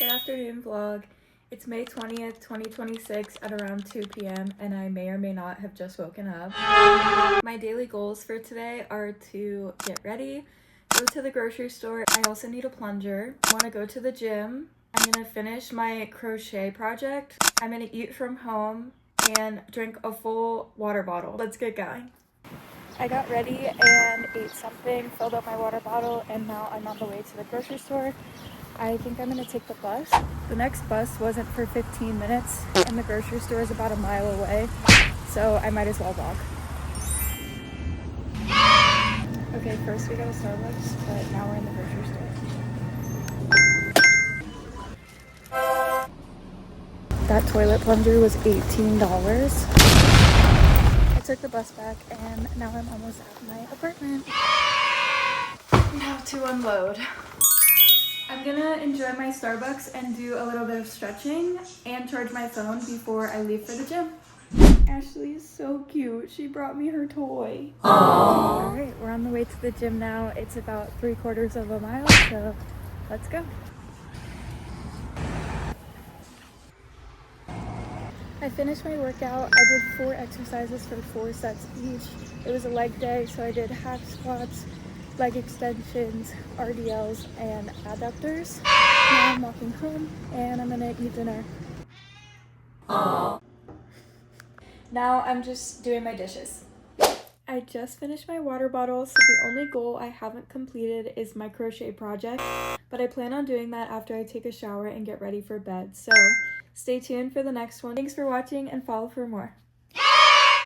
Good afternoon, vlog. It's May 20th, 2026 at around 2 p.m. and I may or may not have just woken up. My daily goals for today are to get ready, go to the grocery store. I also need a plunger. I want to go to the gym. I'm going to finish my crochet project. I'm going to eat from home and drink a full water bottle. Let's get going. I got ready and ate something, filled up my water bottle, and now I'm on the way to the grocery store. I think I'm gonna take the bus. The next bus wasn't for 15 minutes and the grocery store is about a mile away, so I might as well walk. Okay, first we go to Starbucks, but now we're in the grocery store. That toilet plunger was $18. I took the bus back and now I'm almost at my apartment. Now to unload. I'm gonna enjoy my Starbucks and do a little bit of stretching and charge my phone before I leave for the gym. Ashley is so cute. She brought me her toy. All right, we're on the way to the gym now. It's about 3/4 of a mile, so let's go. I finished my workout. I did 4 exercises for 4 sets each. It was a leg day, so I did hack squats, leg extensions, RDLs, and adductors. Now I'm walking home and I'm gonna eat dinner. Now I'm just doing my dishes. I just finished my water bottle, so the only goal I haven't completed is my crochet project, but I plan on doing that after I take a shower and get ready for bed. So stay tuned for the next one. Thanks for watching and follow for more.